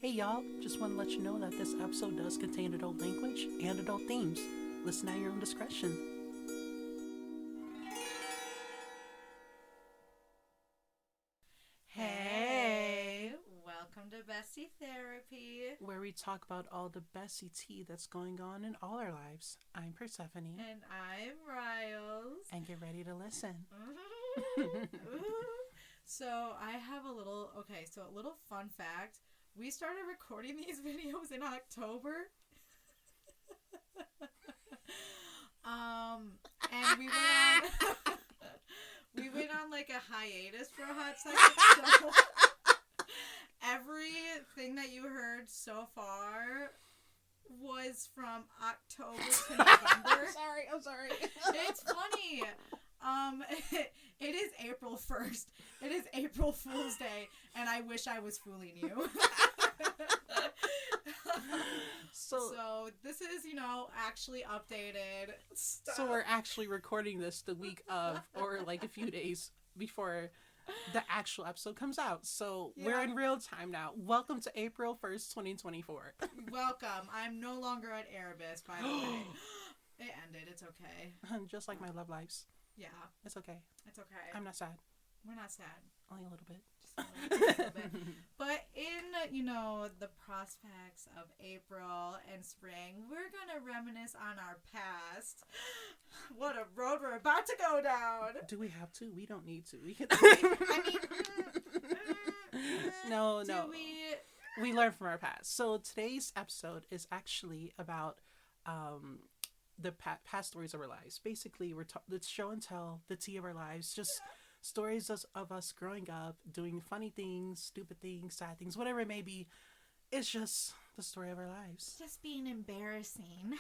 Hey y'all, just want to let you know that this episode does contain adult language and adult themes. Listen at your own discretion. Hey, welcome to Bestie Therapy. Where we talk about all the bestie tea that's going on in all our lives. I'm Persephone. And I'm Riles. And get ready to listen. So I have a little fun fact. We started recording these videos in October. And we went on like a hiatus for a hot second. So everything that you heard so far was from October to November. I'm sorry. It's funny. It is April 1st. It is April Fool's Day, and I wish I was fooling you. So this is, actually updated stuff. So we're actually recording this the week of, or like a few days before the actual episode comes out. So We're in real time now. Welcome to April 1st, 2024. Welcome. I'm no longer at Erebus, by the way. It ended. It's okay. Just like my love lives. Yeah. It's okay. It's okay. I'm not sad. We're not sad. Only a little bit. Just a little bit. But in, the prospects of April and spring, we're going to reminisce on our past. What a road we're about to go down. Do we have to? We don't need to. We can. No. We learn from our past. So today's episode is actually about the past stories of our lives. Basically, it's show and tell, the tea of our lives. Just stories of us growing up, doing funny things, stupid things, sad things, whatever it may be. It's just the story of our lives. Just being embarrassing.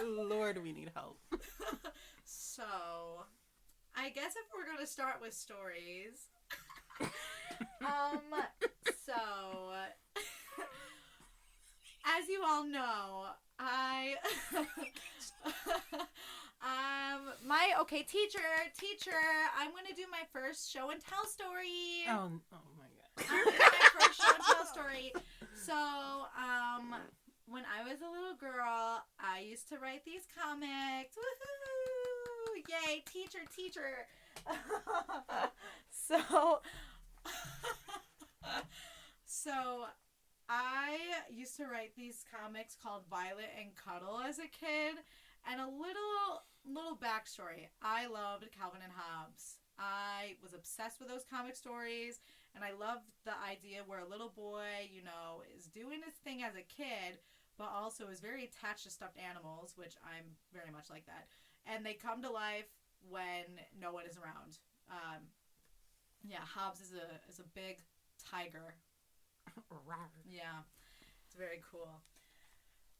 Lord, we need help. So, I guess if we're going to start with stories... So, as you all know, teacher, I'm going to do my first show and tell story. Oh my God. I'm going to do my first show and tell story. So, when I was a little girl, I used to write these comics. Woohoo! Yay, teacher. So I used to write these comics called Violet and Cuddle as a kid, and a little backstory. I loved Calvin and Hobbes. I was obsessed with those comic stories, and I loved the idea where a little boy, is doing his thing as a kid, but also is very attached to stuffed animals, which I'm very much like that. And they come to life when no one is around. Hobbes is a big tiger. Yeah, it's very cool.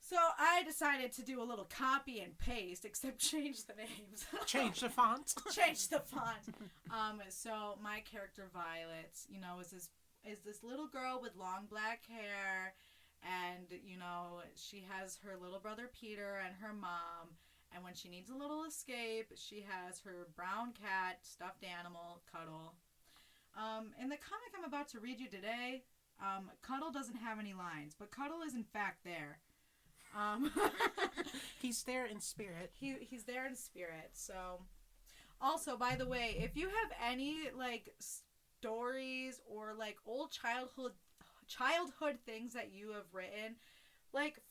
So I decided to do a little copy and paste, except change the names. Change the font. Change the font. So my character Violet, is this little girl with long black hair, and she has her little brother Peter and her mom. And when she needs a little escape, she has her brown cat, stuffed animal, Cuddle. In the comic I'm about to read you today, Cuddle doesn't have any lines, but Cuddle is in fact there. He's there in spirit. He's there in spirit. So, also, by the way, if you have any stories or old childhood things that you have written,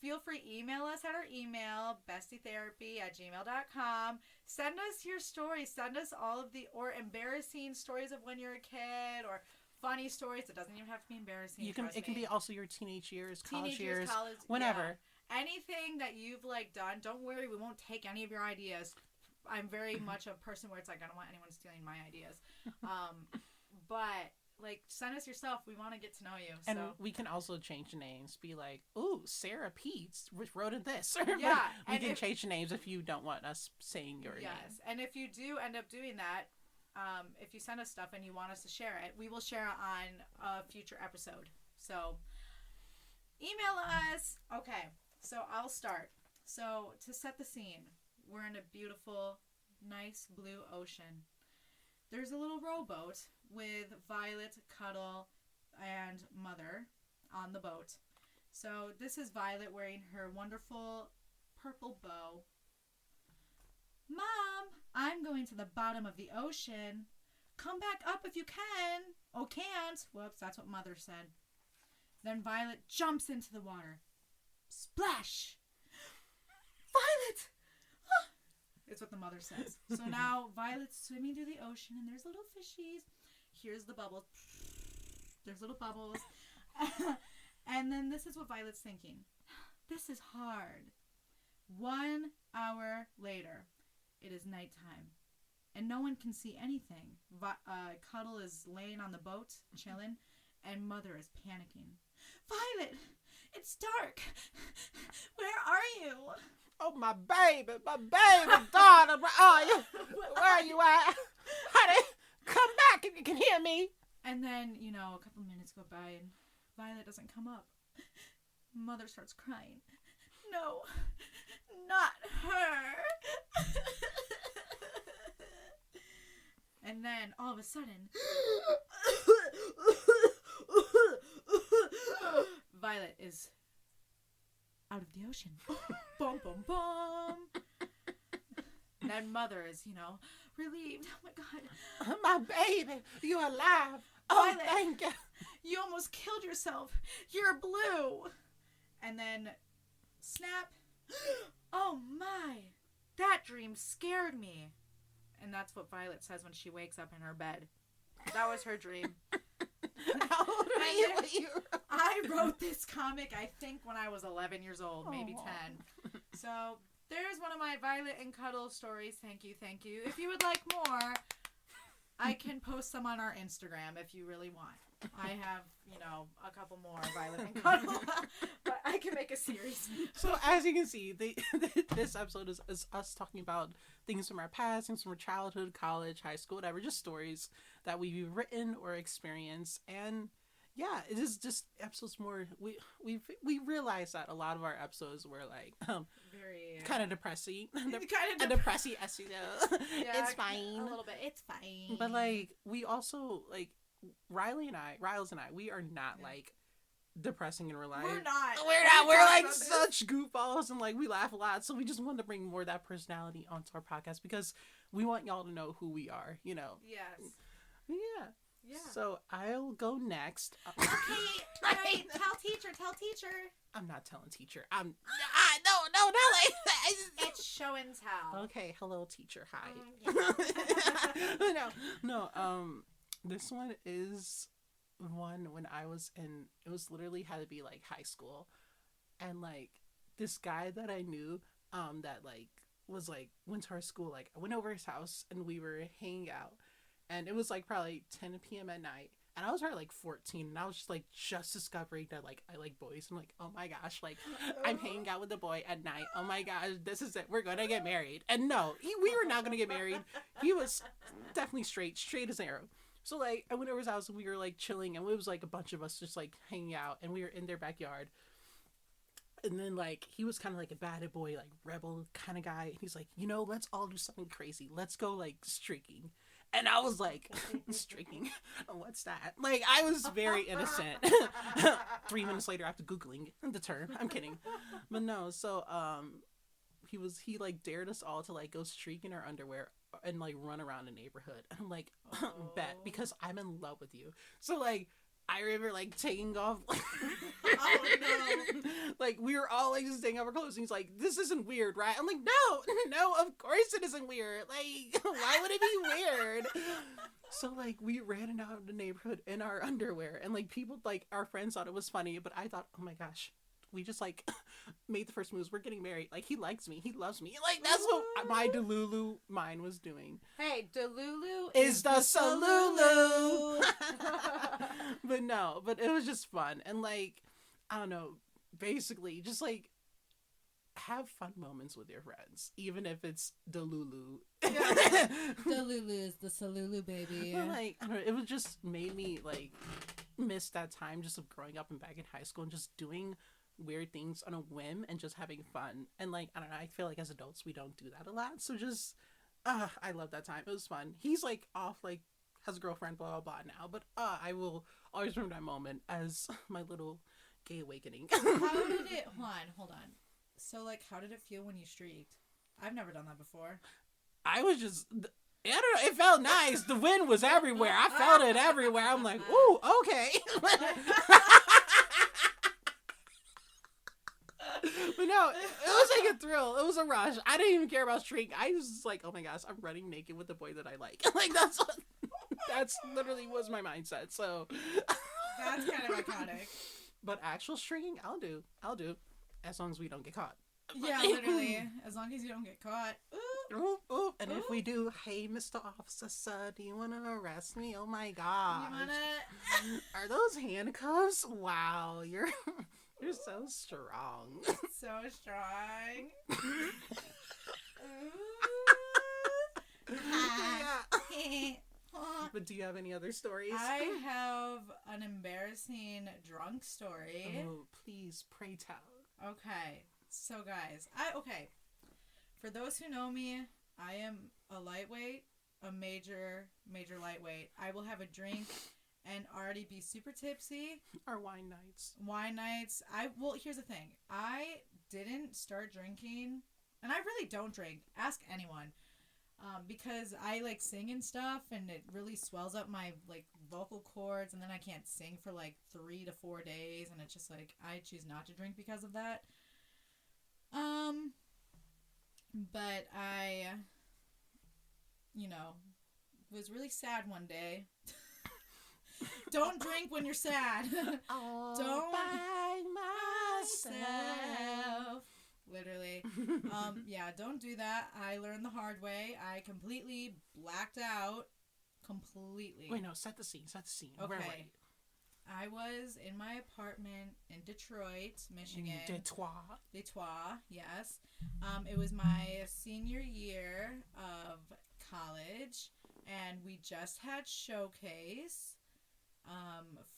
feel free email us at our email, bestietherapy@gmail.com. Send us your stories. Send us all of or embarrassing stories of when you're a kid, or funny stories. It doesn't even have to be embarrassing. It can be also your teenage years, college years, whenever. Yeah. Anything that you've done, don't worry, we won't take any of your ideas. I'm very much a person where it's I don't want anyone stealing my ideas. But send us yourself. We want to get to know you. And we can also change the names. Be like, ooh, Sarah Peets wrote in this. Yeah. We can change the names if you don't want us saying your name. Yes. And if you do end up doing that, if you send us stuff and you want us to share it, we will share it on a future episode. So email us. Okay. So I'll start. So to set the scene, we're in a beautiful nice blue ocean. There's a little rowboat with Violet, Cuddle, and Mother on the boat. So this is Violet wearing her wonderful purple bow. Mom, I'm going to the bottom of the ocean. Come back up if you can. Oh, can't. Whoops, that's what Mother said. Then Violet jumps into the water. Splash! Violet! It's what the mother says. So now Violet's swimming through the ocean and there's little fishies. Here's the bubbles. There's little bubbles. And then this is what Violet's thinking. This is hard. 1 hour later, it is nighttime. And no one can see anything. Cuddle is laying on the boat, chilling, and Mother is panicking. Violet, it's dark. Where are you? Oh, my baby, daughter, where are you? Where are you at? Honey, come back if you can hear me. And then, a couple minutes go by and Violet doesn't come up. Mother starts crying. No, not her. And then, all of a sudden, Violet is out of the ocean. Bum, bum, bum. And then Mother is, relieved. Oh, my God. My baby, you're alive. Violet, thank you. You almost killed yourself. You're blue. And then, snap. Oh, my. That dream scared me. And that's what Violet says when she wakes up in her bed. That was her dream. How old are you? I wrote this comic, I think, when I was 11 years old, maybe 10. So, there's one of my Violet and Cuddle stories. Thank you. If you would like more, I can post some on our Instagram if you really want. I have, a couple more Violet and Cuddle. But I can make a series. So, as you can see, this episode is us talking about things from our past, things from our childhood, college, high school, whatever, just stories that we've written or experienced. And yeah, it is just episodes more. We realized that a lot of our episodes were like very kind of depressing, kind of depressing SEO. Yeah, it's fine, a little bit. It's fine. But like we also like Riles and I, we are not like depressing in real life. We're not. We're like such goofballs and like we laugh a lot. So we just wanted to bring more of that personality onto our podcast because we want y'all to know who we are. Yes. Yeah. Yeah. So I'll go next. Okay. Right. Tell teacher. I'm not telling teacher. No, not like that. It's show and tell. Okay. Hello, teacher. Hi. Yeah. No. This one is one when I was in. It was literally had to be like high school, and like this guy that I knew, that like was like went to our school. Like I went over his house and we were hanging out. And it was like probably 10 p.m. at night. And I was probably like 14. And I was just discovering that like I like boys. I'm like, oh my gosh, like I'm hanging out with a boy at night. Oh my gosh, this is it. We're going to get married. And no, we were not going to get married. He was definitely straight as an arrow. So like I went over his house and we were like chilling. And it was like a bunch of us just like hanging out. And we were in their backyard. And then like he was kind of like a bad boy, like rebel kind of guy. And he's like, let's all do something crazy. Let's go like streaking. And I was like, streaking? What's that? Like, I was very innocent. 3 minutes later, after Googling the term. I'm kidding. But no, so, he like dared us all to like go streak in our underwear and like run around the neighborhood. And I'm like, bet, because I'm in love with you. So like, I remember like taking off. Oh no! Like we were all like just taking off our clothes, and he's like, "This isn't weird, right?" I'm like, "No, of course it isn't weird. Like, why would it be weird?" So like we ran out of the neighborhood in our underwear, and like people like our friends thought it was funny, but I thought, "Oh my gosh." We just like made the first moves. We're getting married. Like he likes me. He loves me. Like that's what my Delulu mind was doing. Hey, Delulu is the Salulu. But it was just fun. And like, I don't know, basically just like have fun moments with your friends. Even if it's Delulu. Delulu is the Salulu, baby. But like, I don't know, it was just made me like miss that time just of growing up and back in high school and just doing weird things on a whim and just having fun. And like, I don't know, I feel like as adults we don't do that a lot. So just I love that time. It was fun. He's like off, like has a girlfriend, blah blah blah now. But I will always remember that moment as my little gay awakening. How did it? Hold on. So like, how did it feel when you streaked? I've never done that before. I was just. I don't know. It felt nice. The wind was everywhere. I felt it everywhere. I'm like, ooh, okay. But no, it was like a thrill. It was a rush. I didn't even care about streak. I was just like, oh my gosh, I'm running naked with the boy that I like. Like that's literally was my mindset. So that's kind of iconic. But actual streaking, I'll do, as long as we don't get caught. Yeah, literally, as long as you don't get caught. Ooh, ooh. And if we do, hey, Mr. Officer, sir, do you want to arrest me? Oh my god. Are those handcuffs? Wow, you're so strong. So strong. Yeah. But do you have any other stories? I have an embarrassing drunk story. Oh, please, pray tell. Okay, so guys, for those who know me, I am a lightweight, a major lightweight. I will have a drink and already be super tipsy. Our wine nights. Well, here's the thing. I didn't start drinking, and I really don't drink. Ask anyone. Because I like sing and stuff, and it really swells up my like vocal cords, and then I can't sing for like 3 to 4 days, and it's just like I choose not to drink because of that. But I, was really sad one day. Don't drink when you're sad. Don't by myself. Literally. Yeah, don't do that. I learned the hard way. I completely blacked out. Completely. Wait, no, set the scene. Okay. Where were you? I was in my apartment in Detroit, Michigan. Detroit, yes. It was my senior year of college, and we just had showcase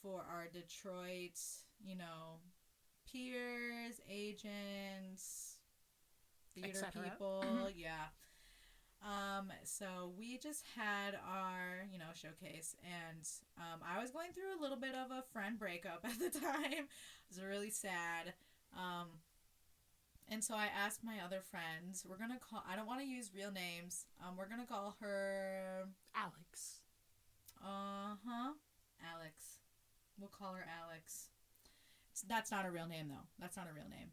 for our Detroit, peers, agents, theater people, yeah. So we just had our, showcase, and I was going through a little bit of a friend breakup at the time. It was really sad. And so I asked my other friends, I don't want to use real names. We're going to call her Alex. Alex. We'll call her Alex. That's not a real name, though. That's not a real name.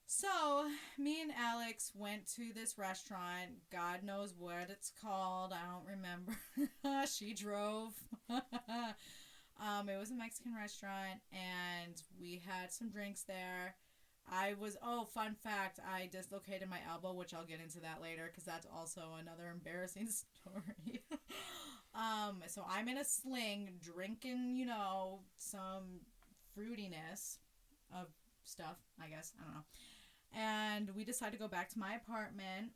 So, me and Alex went to this restaurant. God knows what it's called. I don't remember. She drove. It was a Mexican restaurant, and we had some drinks there. Fun fact, I dislocated my elbow, which I'll get into that later, because that's also another embarrassing story. So I'm in a sling, drinking, some fruitiness of stuff, I guess. I don't know. And we decide to go back to my apartment.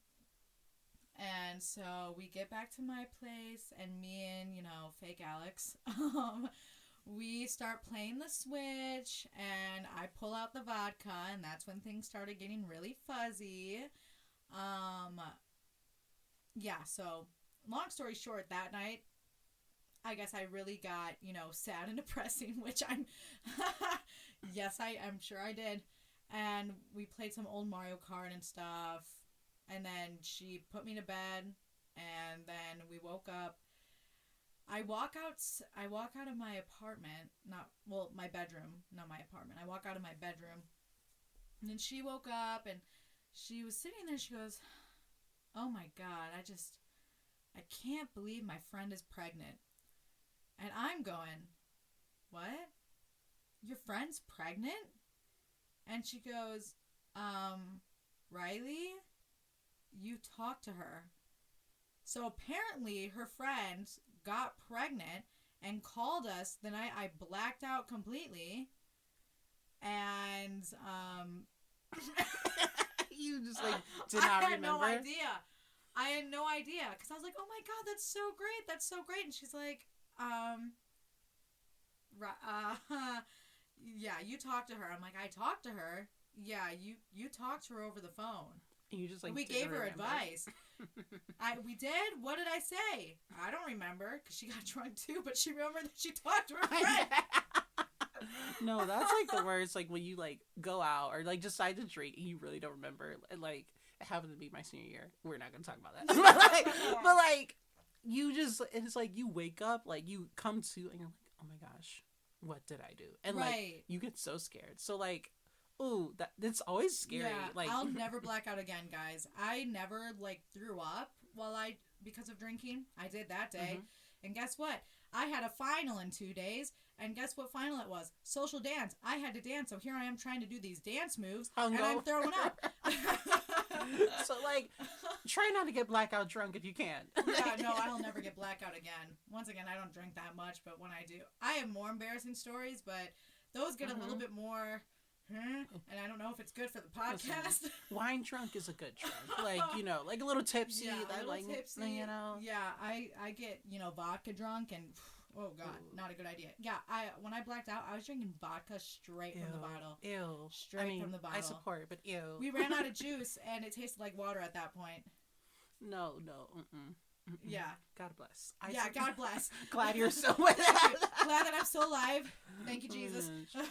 And so we get back to my place, and me and, fake Alex, we start playing the Switch, and I pull out the vodka, and that's when things started getting really fuzzy. Yeah, so long story short, that night, I guess I really got, sad and depressing, which I'm, yes, I'm sure I did. And we played some old Mario Kart and stuff, and then she put me to bed, and then we woke up. I walk out of my apartment, my bedroom, not my apartment. I walk out of my bedroom, and then she woke up, and she was sitting there, she goes, "Oh my God, I can't believe my friend is pregnant." And I'm going, "What? Your friend's pregnant?" And she goes, "Riley, you talked to her." So apparently her friend got pregnant and called us the night I blacked out completely. And, you just, did not remember? I had no idea. Because I was like, "Oh my God, that's so great. And she's like, yeah, you talked to her. I'm like, "I talked to her." "Yeah, you talked to her over the phone." And you just we gave her advice. We did? What did I say? I don't remember, because she got drunk too, but she remembered that she talked to her friend. No, that's like the worst, like when you like go out or like decide to drink and you really don't remember. Like it happened to be my senior year. We're not gonna talk about that. but like you just, it's like you wake up, like you come to and you're like, oh my gosh, what did I do? And like you get so scared. So like, ooh, that's always scary. Yeah, like I'll never black out again, guys. I never like threw up because of drinking. I did that day. Mm-hmm. And guess what? I had a final in 2 days. And guess what final it was? Social dance. I had to dance. So here I am trying to do these dance moves. And I'm throwing up. So, like, try not to get blackout drunk if you can. Yeah, no, I'll never get blackout again. Once again, I don't drink that much. But when I do, I have more embarrassing stories. But those get a little bit more... And I don't know if it's good for the podcast. Listen, wine drunk is a good drunk. Like, you know, like a little tipsy. Yeah, that, little like, tipsy. You know. Yeah, I get, vodka drunk and, oh God, not a good idea. Yeah, when I blacked out, I was drinking vodka straight from the bottle. Ew. Straight from the bottle. I support it, but ew. We ran out of juice and it tasted like water at that point. No. Mm-mm. Yeah. God bless. God bless. Glad you're so Glad that I'm still alive. Thank you, Jesus.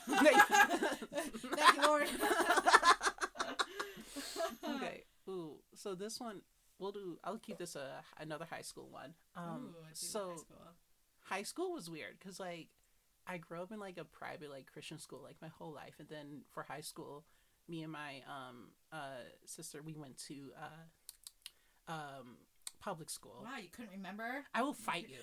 Thank you, Lord. Okay. Ooh. So this one, I'll keep this another high school one. So high school was weird because like I grew up in like a private like Christian school like my whole life, and then for high school, me and my sister, we went to public school. Wow, you couldn't remember? I will fight you.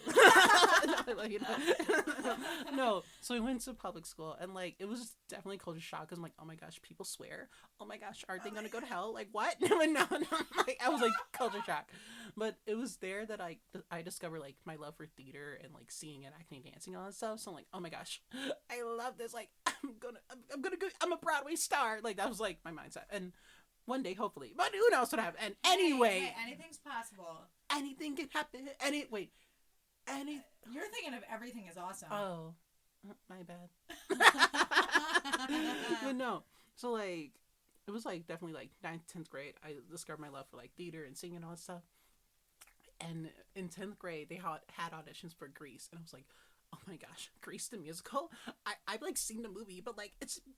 No, so we went to public school, and like it was definitely culture shock because I'm like, oh my gosh, people swear. Oh my gosh, are they gonna go to hell? Like what? No. Like, I was like culture shock. But it was there that I discovered like my love for theater and like singing and acting, dancing, and all that stuff. So I'm like, oh my gosh, I love this. Like I'm gonna go. I'm a Broadway star. Like that was like my mindset. And one day, hopefully. But who knows what happens. And anyway... Hey, anything's possible. Anything can happen. You're thinking of Everything is Awesome. Oh. My bad. But no. So, like, it was, like, definitely, like, 9th, 10th grade. I discovered my love for, like, theater and singing and all that stuff. And in 10th grade, they had auditions for Grease. And I was like... oh my gosh, Grease the musical? I've like seen the movie, but like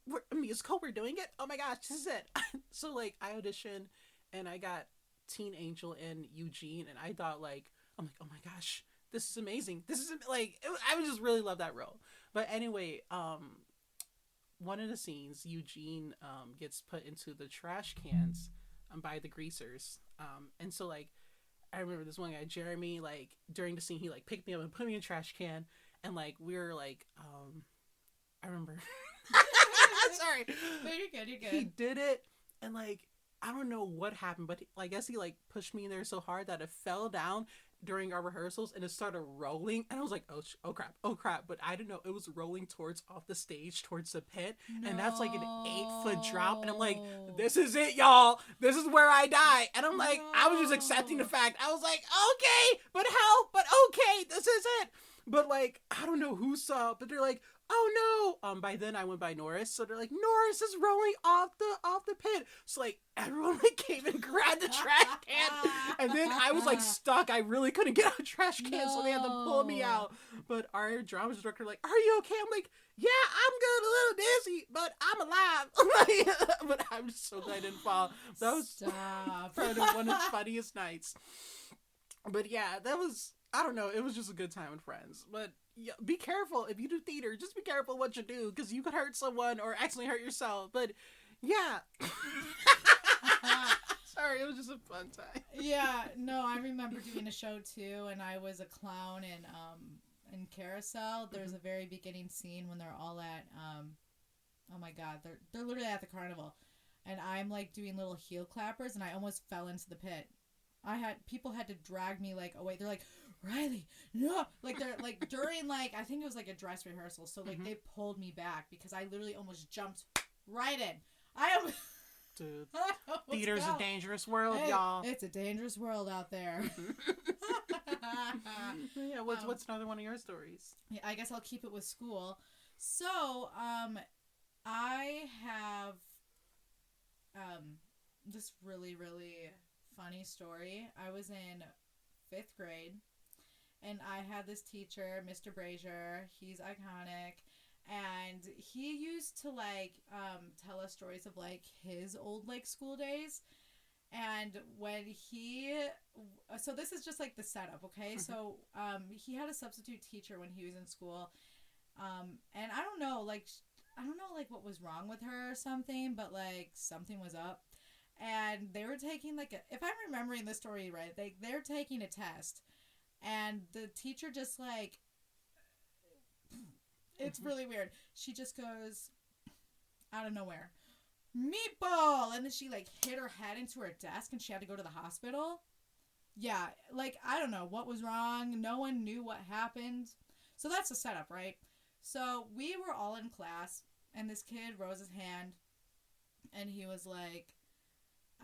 we're a musical, we're doing it? Oh my gosh, this is it. So like I auditioned and I got Teen Angel and Eugene, and I thought like, I'm like, oh my gosh, this is amazing. This is like, I would just really love that role. But anyway, one of the scenes, Eugene gets put into the trash cans by the greasers. And so like, I remember this one guy, Jeremy, like during the scene, he like picked me up and put me in a trash can. And, like, we were, like, I remember. Sorry. No, you're good. He did it, and, like, I don't know what happened, but I guess he, like, pushed me in there so hard that it fell down during our rehearsals, and it started rolling, and I was like, oh crap, but I didn't know it was rolling off the stage towards the pit, and that's, like, an 8-foot drop, and I'm like, this is it, y'all, this is where I die, and I'm like, I was just accepting the fact, I was like, okay, but help, but okay, this is it. But, like, I don't know who saw, but they're like, oh no. By then I went by Norris, so they're like, Norris is rolling off the pit. So, like, everyone, like, came and grabbed the trash can. And then I was, like, stuck. I really couldn't get out of the trash can, so they had to pull me out. But our drama instructor, like, are you okay? I'm like, yeah, I'm good, a little dizzy, but I'm alive. But I'm just so glad I didn't fall. That was probably one of the funniest nights. But, yeah, that was... I don't know. It was just a good time with friends. But yeah, be careful. If you do theater, just be careful what you do, because you could hurt someone or accidentally hurt yourself. But yeah. Sorry, it was just a fun time. Yeah, no, I remember doing a show too, and I was a clown in Carousel. There's a very beginning scene when they're all at oh my god, they're literally at the carnival, and I'm like doing little heel clappers, and I almost fell into the pit. People had to drag me like away. They're like, Riley, no, like they're like during like I think it was like a dress rehearsal, so like they pulled me back because I literally almost jumped right in. Dude, theater's a dangerous world, y'all. It's a dangerous world out there. Yeah, what's another one of your stories? Yeah, I guess I'll keep it with school. So, I have this really, really funny story. I was in 5th grade, and I had this teacher, Mr. Brazier. He's iconic. And he used to, like, tell us stories of, like, his old, like, school days. And when so this is just, like, the setup, okay? So, he had a substitute teacher when he was in school. And I don't know, like, what was wrong with her or something, but, like, something was up. And they were taking, like, if I'm remembering the story right, they're taking a test. And the teacher just, like, it's really weird. She just goes, out of nowhere, meatball! And then she, like, hit her head into her desk and she had to go to the hospital. Yeah, like, I don't know what was wrong. No one knew what happened. So that's the setup, right? So we were all in class, and this kid rose his hand, and he was like,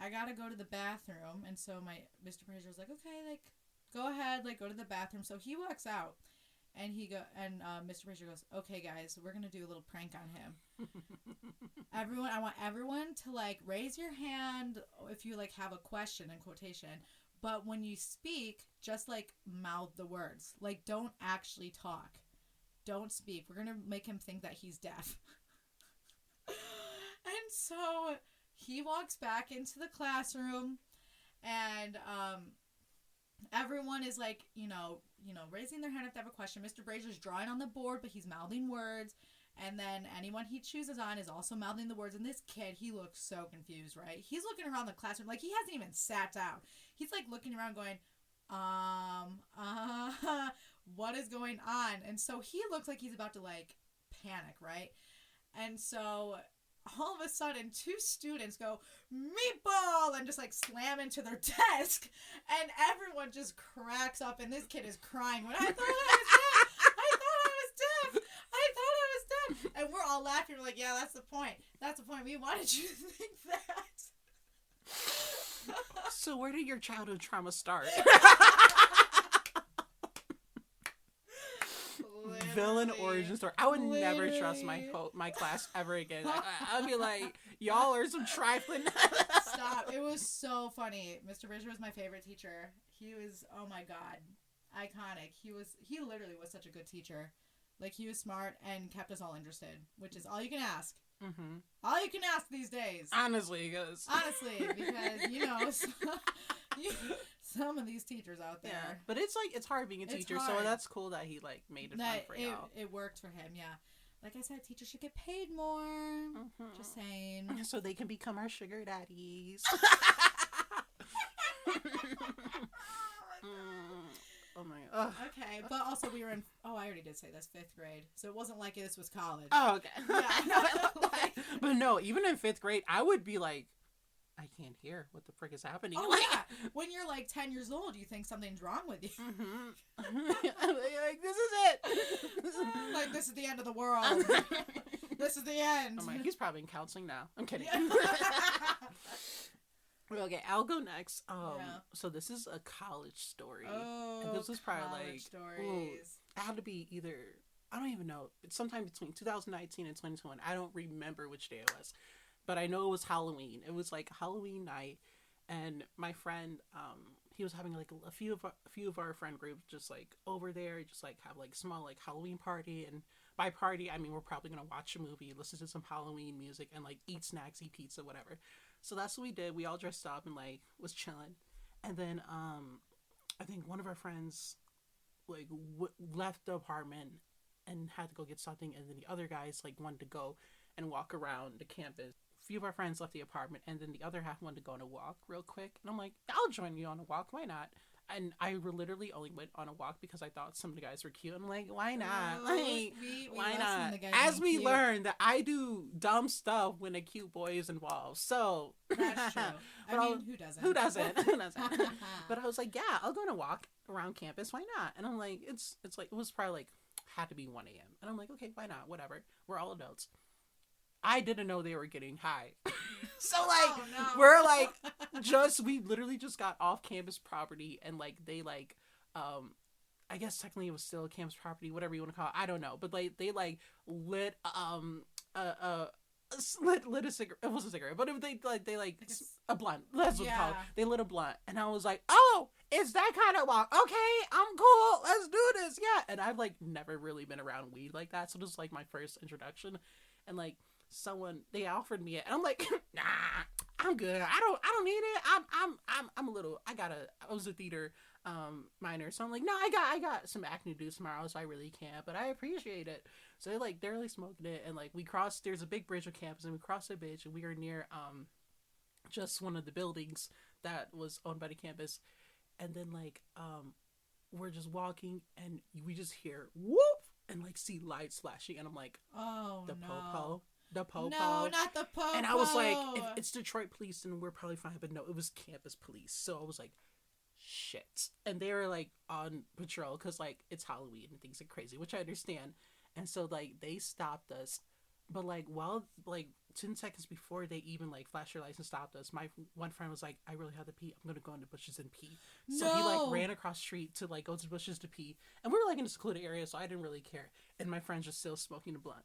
I gotta go to the bathroom. And so Mr. Fraser was like, okay, like, go ahead, like, go to the bathroom. So he walks out, and Mr. Fraser goes, okay, guys, we're gonna do a little prank on him. I want everyone to, like, raise your hand if you, like, have a question in quotation. But when you speak, just, like, mouth the words. Like, don't actually talk. Don't speak. We're going to make him think that he's deaf. And so he walks back into the classroom, and everyone is, like, raising their hand if they have a question. Mr. Brazier's drawing on the board, but he's mouthing words. And then anyone he chooses on is also mouthing the words. And this kid, he looks so confused, right? He's looking around the classroom like he hasn't even sat down. He's, like, looking around going, what is going on? And so he looks like he's about to, like, panic, right? And so all of a sudden, 2 students go, meatball! And just, like, slam into their desk. And everyone just cracks up. And this kid is crying. When I thought I was deaf! And we're all laughing. We're like, yeah, that's the point. That's the point. We wanted you to think that. So where did your childhood trauma start? Villain origin story. I would never trust my class ever again. I'd be like, y'all are some trifling. Stop. It was so funny. Mr. Bridger was my favorite teacher. He was, oh my God, iconic. He literally was such a good teacher. Like, he was smart and kept us all interested, which is all you can ask. Mm-hmm. All you can ask these days. Honestly, because some of these teachers out there. Yeah, but it's hard being a teacher, so that's cool that he, like, made it fun for y'all. It worked for him, yeah. Like I said, teachers should get paid more. Mm-hmm. Just saying. So they can become our sugar daddies. Oh my God. Okay, but also we were in, I already did say this, 5th grade. So it wasn't like this was college. Oh, okay. Yeah. But no, even in 5th grade, I would be like, I can't hear what the frick is happening. Oh, like, yeah. When you're, like, 10 years old, you think something's wrong with you. Mm-hmm. Like, this is it. Like, this is the end of the world. This is the end. I'm like, he's probably in counseling now. I'm kidding. Okay, I'll go next. So this is a college story. Oh, and this was probably like stories. It had to be either, I don't even know. It's sometime between 2019 and 2021. I don't remember which day it was, but I know it was Halloween. It was like Halloween night, and my friend, he was having like a few of our friend groups just like over there, just like have like small like Halloween party. And by party, I mean we're probably gonna watch a movie, listen to some Halloween music, and like eat snacks, eat pizza, whatever. So that's what we did. We all dressed up and like was chilling, and then I think one of our friends like left the apartment and had to go get something, and then the other guys like wanted to go and walk around the campus. A few of our friends left the apartment, and then the other half wanted to go on a walk real quick, and I'm like, I'll join you on a walk, why not? And I literally only went on a walk because I thought some of the guys were cute. I'm like, why not? Like, why not? As we learned that I do dumb stuff when a cute boy is involved. So that's true. I mean, who doesn't? Who doesn't? But I was like, yeah, I'll go on a walk around campus. Why not? And I'm like, it's like, it was probably like, had to be 1 a.m. And I'm like, okay, why not? Whatever. We're all adults. I didn't know they were getting high. So, like, we're, like, we literally just got off campus property, and, like, they, like, I guess technically it was still campus property, whatever you want to call it. I don't know. But, like, they, like, lit, a lit a cigarette. It wasn't a cigarette, but they a blunt. That's what it's called. They lit a blunt, and I was like, oh, it's that kind of walk. Okay, I'm cool. Let's do this. Yeah. And I've like never really been around weed like that, so this is like my first introduction, and like they offered me it, and I'm like, nah, I'm good. I don't need it. I'm a little. I was a theater minor, so I'm like, no, I got some acting to do tomorrow, so I really can't, but I appreciate it. So they're really smoking it, and like there's a big bridge on campus, and we crossed the bridge, and we are near just one of the buildings that was owned by the campus, and then like we're just walking, and we just hear whoop, and like see lights flashing, and I'm like, oh, the no. popo. The popo. No, not the popo. And I was like, if it's Detroit police, then we're probably fine. But no, it was campus police. So I was like, shit. And they were like on patrol because like it's Halloween and things are crazy, which I understand. And so like they stopped us. But like 10 seconds before they even like flashed their lights and stopped us, my one friend was like, I really have to pee. I'm going to go in the bushes and pee. So he like ran across the street to like go to the bushes to pee. And we were like in a secluded area, so I didn't really care. And my friend's just still smoking a blunt.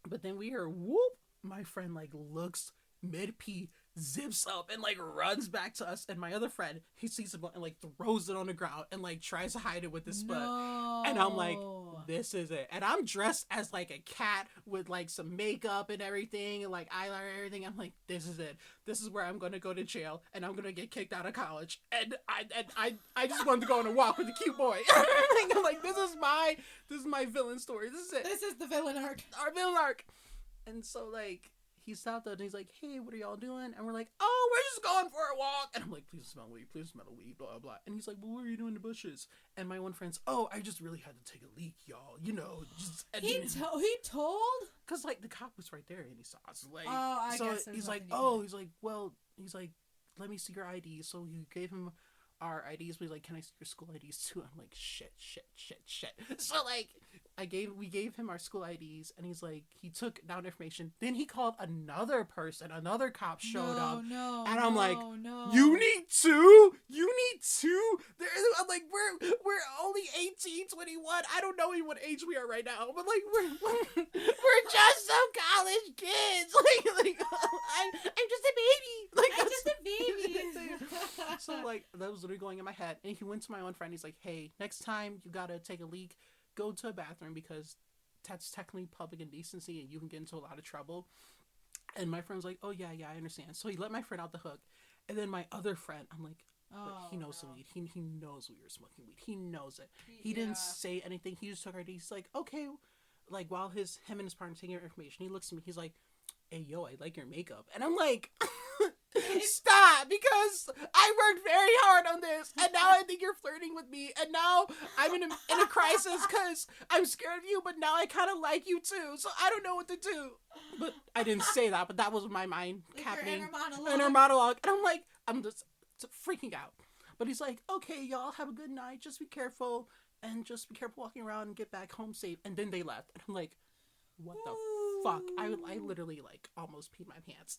But then we hear whoop. My friend like looks mid pee, zips up and like runs back to us. And my other friend, he sees it and like throws it on the ground and like tries to hide it with his foot. And I'm like, this is it. And I'm dressed as like a cat with like some makeup and everything and like eyeliner and everything. I'm like, this is it. This is where I'm gonna go to jail and I'm gonna get kicked out of college. And I just wanted to go on a walk with a cute boy. I'm like, this is my villain story. This is it. This is the villain arc. Our villain arc. And so like he stopped us and he's like, hey, what are y'all doing? And we're like, oh, we're just going for a walk. And I'm like, please smell weed, blah, blah, blah. And he's like, well, what are you doing in the bushes? And my one friend's, oh, I just really had to take a leak, y'all. You know, just... He told? Because, like, the cop was right there and he saw us. Like, I guess he's like, let me see your ID. So he gave him our IDs. But he's like, can I see your school IDs too? I'm like, shit. So, like... we gave him our school IDs, and he's like, he took down information. Then he called another person. Another cop showed up. And I'm like, you need two? I'm like, we're only 18, 21. I don't know even what age we are right now, but like, we're just some college kids. Like I'm just a baby. Like, I'm just a baby. So like, that was literally going in my head. And he went to my one friend. He's like, hey, next time you gotta take a leak, go to a bathroom because that's technically public indecency and you can get into a lot of trouble. And my friend was like, oh yeah, I understand. So he let my friend out the hook. And then my other friend, I'm like, but he knows the weed. He knows we were smoking weed. He knows it. He didn't say anything. He just took our ID. He's like, okay. Like, while him and his partner taking our information, he looks at me. He's like, hey, yo, I like your makeup. And I'm like... Stop, because I worked very hard on this and now I think you're flirting with me and now I'm in a crisis because I'm scared of you, but now I kind of like you too, so I don't know what to do. But I didn't say that, but that was my mind happening. Inner monologue. And I'm like, I'm just freaking out. But he's like, okay, y'all have a good night, just be careful and just be careful walking around and get back home safe. And then they left and I'm like, what the fuck? I literally like almost peed my pants.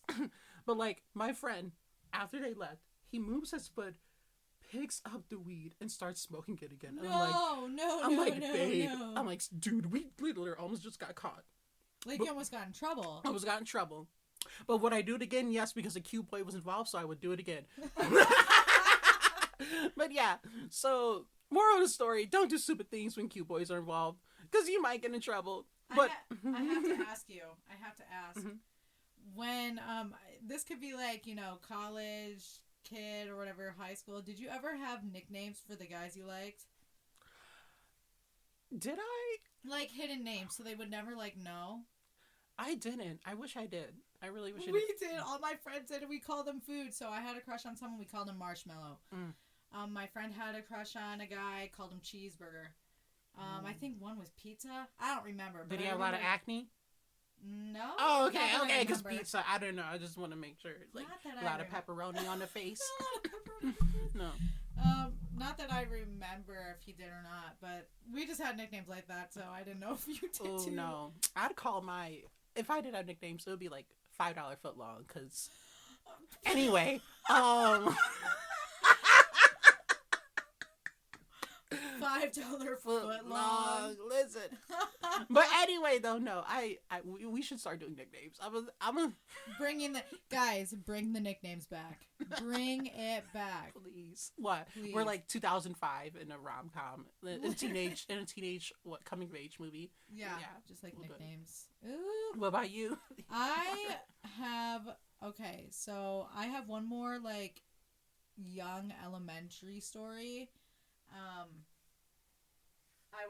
But like my friend, after they left, he moves his foot, picks up the weed, and starts smoking it again. And I'm like, babe. I'm like, dude, we literally almost just got caught. Like, you almost got in trouble. I almost got in trouble. But would I do it again? Yes, because a cute boy was involved, so I would do it again. But yeah, so moral of the story, don't do stupid things when cute boys are involved, because you might get in trouble. But I have to ask you. Mm-hmm. When this could be like, you know, college kid or whatever, high school. Did you ever have nicknames for the guys you liked? Did I? Like hidden names, so they would never like know. I didn't. I wish I did. I really wish I did. We did. All my friends did. We called them food. So I had a crush on someone. We called him Marshmallow. My friend had a crush on a guy. Called him Cheeseburger. I think one was pizza. I don't remember. But did he have a lot of acne? No. Oh, okay, because pizza. I don't know. I just want to make sure. Like a lot of pepperoni on the face. No. Not that I remember if he did or not, but we just had nicknames like that, so I didn't know if you did too. Oh no, I'd call if I did have nicknames, it would be like $5 foot long. Cause anyway, $5 foot long. Listen. But anyway, though, no, we should start doing nicknames. I'm a bring the nicknames back. Bring it back, please. What? Please. We're like 2005 in a rom-com, in a teenage what coming of age movie. Yeah, just like nicknames. Ooh. What about you? I have one more like young elementary story. I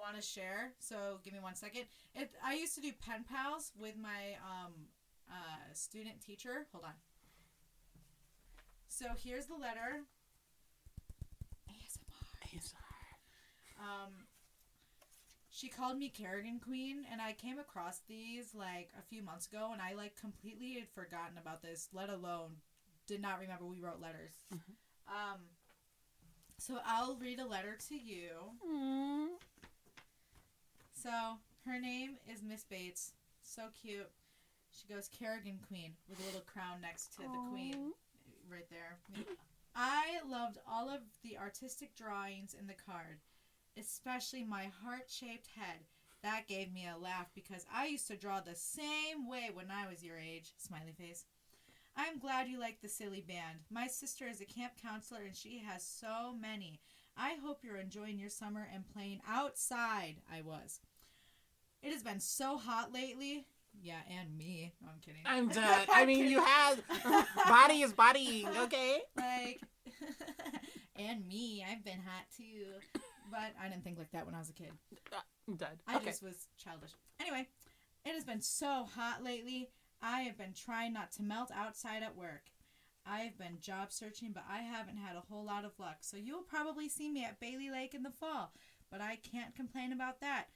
want to share. So give me 1 second. I used to do pen pals with my student teacher. Hold on. So here's the letter. ASMR. She called me Kerrigan Queen, and I came across these like a few months ago, and I like completely had forgotten about this, let alone did not remember we wrote letters. Mm-hmm. So I'll read a letter to you. Mm. So her name is Miss Bates. So cute. She goes Kerrigan Queen with a little crown next to the queen right there. I loved all of the artistic drawings in the card, especially my heart-shaped head. That gave me a laugh because I used to draw the same way when I was your age. Smiley face. I'm glad you like the silly band. My sister is a camp counselor and she has so many. I hope you're enjoying your summer and playing outside. I was. It has been so hot lately. Yeah, and me. No, I'm kidding. I'm dead. I mean, you have... Body is bodying, okay? Like... and me. I've been hot, too. But I didn't think like that when I was a kid. I'm dead. I just was childish. Anyway, it has been so hot lately. I have been trying not to melt outside at work. I've been job searching, but I haven't had a whole lot of luck. So you'll probably see me at Bailey Lake in the fall. But I can't complain about that.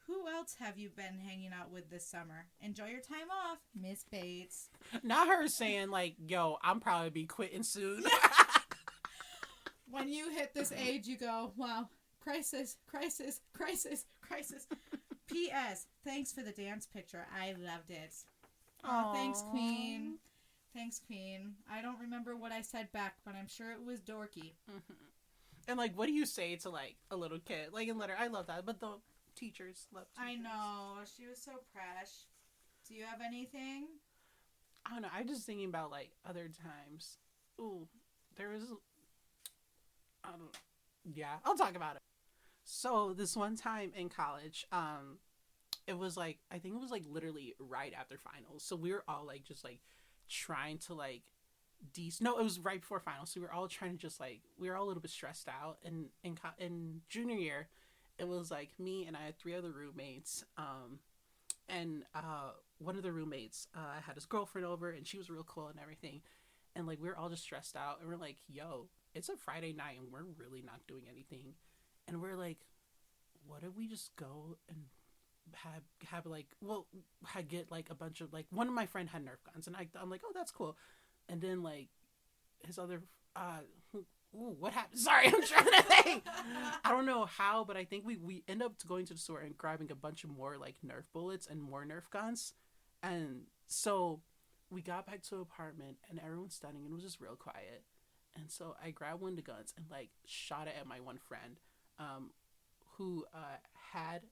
Who else have you been hanging out with this summer? Enjoy your time off, Miss Bates. Not her saying, like, yo, I'm probably be quitting soon. When you hit this age, you go, wow, crisis, crisis, crisis, crisis. P.S. Thanks for the dance picture. I loved it. Oh, thanks, Queen. Thanks, Queen. I don't remember what I said back, but I'm sure it was dorky. Mm-hmm. And, like, what do you say to, like, a little kid? Like, in letter, I love that, but the teachers love teachers. I know. She was so fresh. Do you have anything? I don't know. I'm just thinking about, like, other times. Ooh, there was... I don't know. Yeah, I'll talk about it. So, this one time in college, it was, like, I think it was, like, literally right after finals. So, we were all, like, just, like, trying to, like, no, it was right before finals. So, we were all trying to just, like, we were all a little bit stressed out. And in junior year, it was, like, me and I had 3 other roommates. And one of the roommates had his girlfriend over, and she was real cool and everything. And, like, we were all just stressed out. And we're like, yo, it's a Friday night, and we're really not doing anything. And we're like, what if we just go and have like, well, get like a bunch of, like, one of my friend had Nerf guns, and I'm like, oh, that's cool. And then, like, his other, what happened? Sorry, I'm trying to think. I don't know how, but I think we end up going to the store and grabbing a bunch of more, like, Nerf bullets and more Nerf guns. And so we got back to the apartment, and everyone's studying, and it was just real quiet. And so I grabbed one of the guns and, like, shot it at my one friend, who had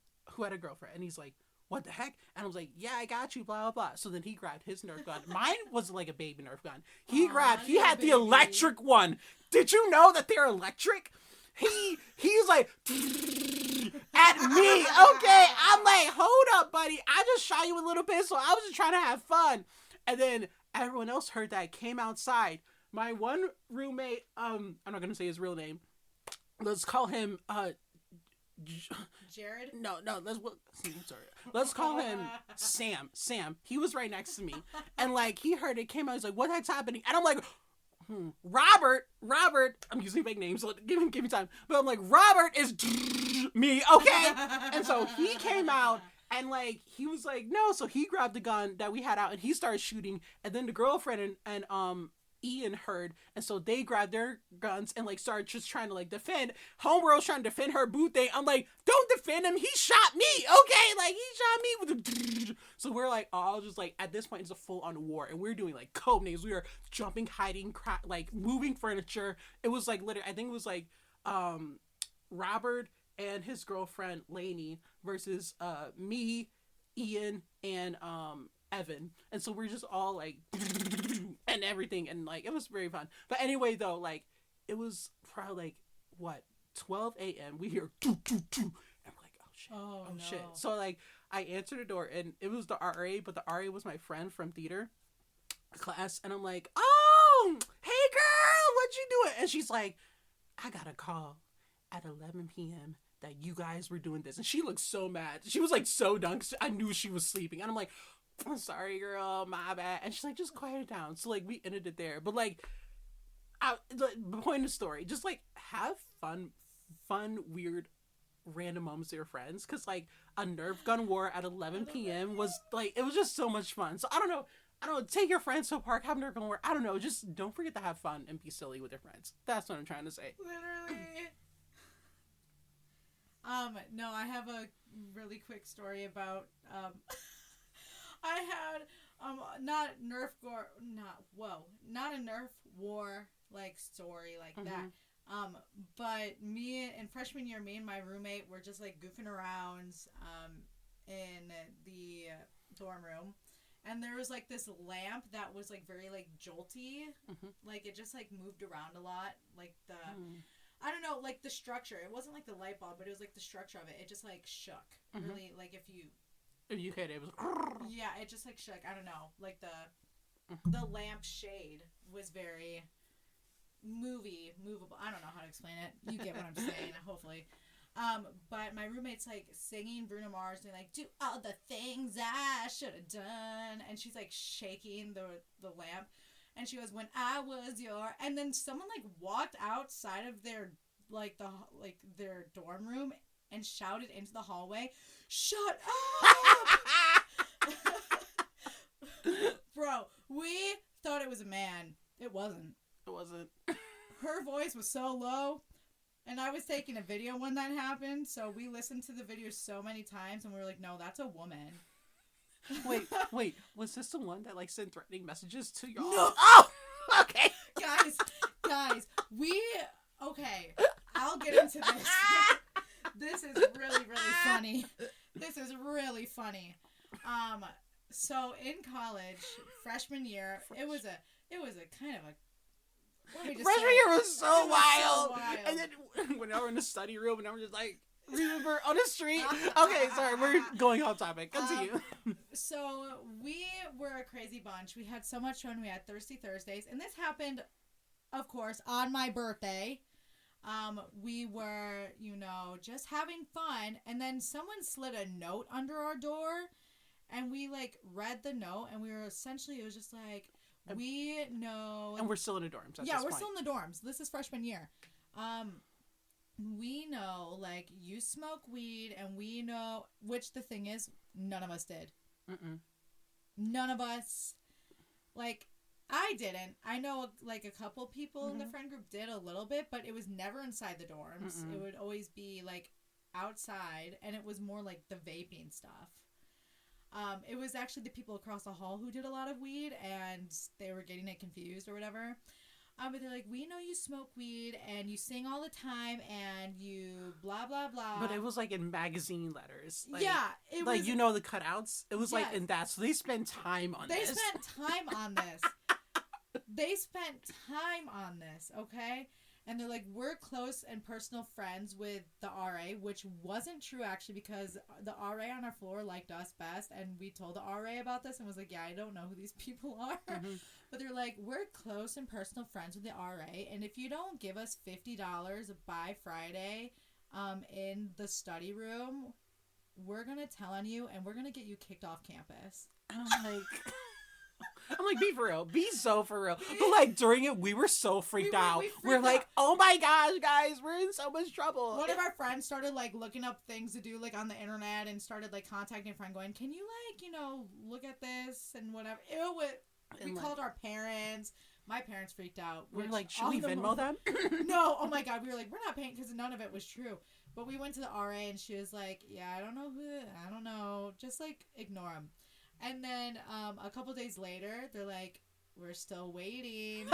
a girlfriend. And he's like, what the heck? And I was like, yeah, I got you, blah, blah, blah. So then he grabbed his Nerf gun. Mine was like a baby Nerf gun. He had the electric one. Did you know that they're electric? He's like, at me. Okay, I'm like, hold up, buddy. I just shot you with a little pistol. I was just trying to have fun. And then everyone else heard that, came outside. My one roommate, I'm not going to say his real name. Let's call him, Jared? No, let's call him Sam. He was right next to me. And, like, he heard it, came out, he's like, what the heck's happening? And I'm like, Robert, I'm using fake names, so give me time. But I'm like, Robert is me, okay? And so he came out, and, like, he was like, no. So he grabbed the gun that we had out, and he started shooting. And then the girlfriend and Ian heard, and so they grabbed their guns and, like, started just trying to, like, defend. Homegirl's trying to defend her boo thing. I'm like, don't defend him, he shot me, okay? Like, he shot me with a... So we're, like, all just, like, at this point it's a full-on war, and we're doing, like, code names. We were jumping, hiding, like, moving furniture. It was, like, literally, I think it was, like, Robert and his girlfriend Lainey versus me, Ian, and Evan. And so we're just all like and everything, and like it was very fun. But anyway, though, like it was probably like what 12 a.m. We hear doo, doo, doo, and we're like, oh shit, Oh, no. shit. So like I answered the door, and it was the RA, but the RA was my friend from theater class, and I'm like, oh, hey girl, what you doing? And she's like, I got a call at 11 p.m. that you guys were doing this. And she looked so mad. She was like so done 'cause I knew she was sleeping. And I'm like, I'm sorry, girl, my bad. And she's like, just quiet it down. So like we ended it there. But like, the point of the story, just like have fun, weird, random moments with your friends. Because like a Nerf gun war at 11 p.m. was like, it was just so much fun. So I don't know. Take your friends to a park, have Nerf gun war. I don't know. Just don't forget to have fun and be silly with your friends. That's what I'm trying to say. Literally. No, I have a really quick story about, I had, not a Nerf war, like, story like that. But in freshman year, me and my roommate were just, like, goofing around, in the dorm room. And there was, like, this lamp that was, like, very, like, jolty. Like, it just, like, moved around a lot. Like, I don't know, like, the structure. It wasn't, like, the light bulb, but it was, like, the structure of it. It just, like, shook. Really, like, if you hit it, it was... Yeah, it just, like, shook. I don't know. Like, the lamp shade was very movable. I don't know how to explain it. You get what I'm saying, hopefully. But my roommate's like singing Bruno Mars and like, do all the things I should have done, and she's like shaking the lamp, and she goes, when I was your, and then someone like walked outside of their their dorm room and shouted into the hallway, shut up. Bro, we thought it was a man. It wasn't. Her voice was so low. And I was taking a video when that happened, so we listened to the video so many times, and we were like, no, that's a woman. Wait, was this the one that, like, sent threatening messages to y'all? No! Oh! Okay! Guys, okay, I'll get into this. This is really, really funny. So in college, freshman year, it was a kind of a, freshman year was so wild. And then when I were in the study room and I was just like, remember on the street. Okay, sorry, we're going off topic. Continue. So we were a crazy bunch. We had so much fun. We had Thirsty Thursdays, and this happened, of course, on my birthday. We were, just having fun, and then someone slid a note under our door, and we like read the note, and we were essentially, it was just like, we know, and we're still in the dorms. We're still in the dorms. This is freshman year. We know, like, you smoke weed, and we know, which the thing is, none of us did. None of us, like, I didn't. I know, like, a couple people in the friend group did a little bit, but it was never inside the dorms. It would always be, like, outside, and it was more, like, the vaping stuff. It was actually the people across the hall who did a lot of weed, and they were getting it confused or whatever. But they're like, we know you smoke weed, and you sing all the time, and you blah, blah, blah. But it was, like, in magazine letters. Like, yeah. It like, was, the cutouts? It was, like, in that. So they spent time on this. They spent time on this, okay? And they're like, we're close and personal friends with the RA, which wasn't true, actually, because the RA on our floor liked us best, and we told the RA about this and was like, yeah, I don't know who these people are. But they're like, we're close and personal friends with the RA, and if you don't give us $50 by Friday in the study room, we're going to tell on you, and we're going to get you kicked off campus. I'm like, be for real. Be so for real. But, like, during it, we were so freaked out. We're like, oh my gosh, guys, we're in so much trouble. One of our friends started, like, looking up things to do, like, on the internet and started, like, contacting a friend going, can you, like, look at this and whatever. We called our parents. My parents freaked out. We're like, should we Venmo them? No. Oh, my God. We were like, we're not paying because none of it was true. But we went to the RA and she was like, yeah, I don't know. Just, like, ignore them. And then a couple days later, they're like, we're still waiting.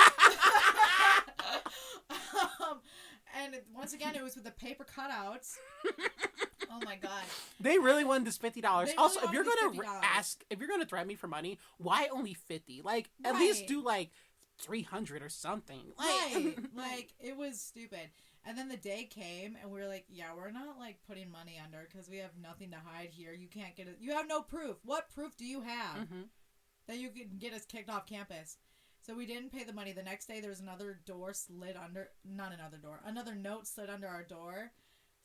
And once again, it was with the paper cutouts. Oh my god! They really wanted this $50. Really also, if wanted you're this gonna $50. if you're gonna threaten me for money, why only 50? Like, at Right. least do like 300 or something. Like, Right. Like, it was stupid. And then the day came, and we were like, yeah, we're not, like, putting money under, because we have nothing to hide here. You can't get it. You have no proof. What proof do you have that you can get us kicked off campus? So we didn't pay the money. The next day, there was another door slid under, not another door, another note slid under our door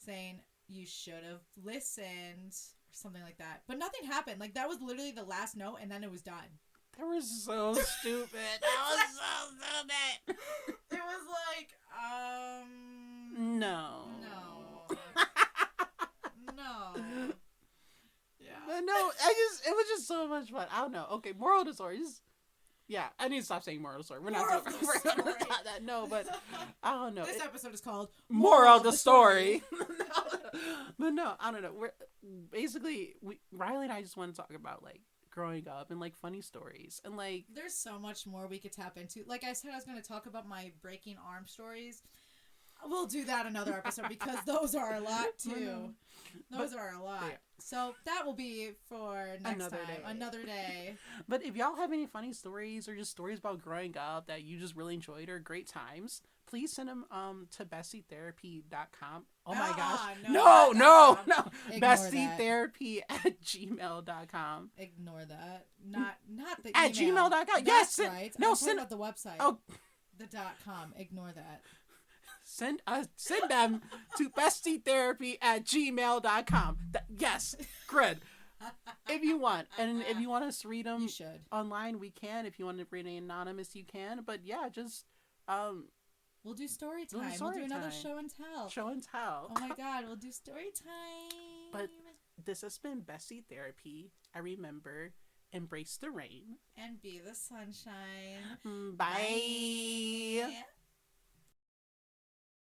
saying, you should have listened, or something like that. But nothing happened. Like, that was literally the last note, and then it was done. That was so stupid. That was so stupid. It was like, No. No. Yeah. But no, it was just so much fun. I don't know. Okay, moral of the story. Yeah, I need to stop saying moral of the story. We're not that. No, but I don't know. This episode is called Moral of the Story. But no, I don't know. We're basically Riley and I just want to talk about like growing up and like funny stories and like there's so much more we could tap into. Like I said, I was going to talk about my breaking arm stories. We'll do that another episode because those are a lot too. Those are a lot. Yeah. So that will be for another day. But if y'all have any funny stories or just stories about growing up that you just really enjoyed or great times, please send them to bestietherapy.com. Oh my gosh. No. Bestietherapy@gmail.com. Ignore that. Not the at email. gmail.com. Yes. Yes. Right. No, send out the website. Oh. The .com. Ignore that. Send them to bestietherapy@gmail.com. Yes, good. If you want, and if you want us to read them, you should. Online, we can. If you want to read an anonymous, you can. But yeah, just we'll do story time. We'll do another show and tell. Show and tell. Oh my god, we'll do story time. But this has been Bestie Therapy. I remember, embrace the rain and be the sunshine. Bye.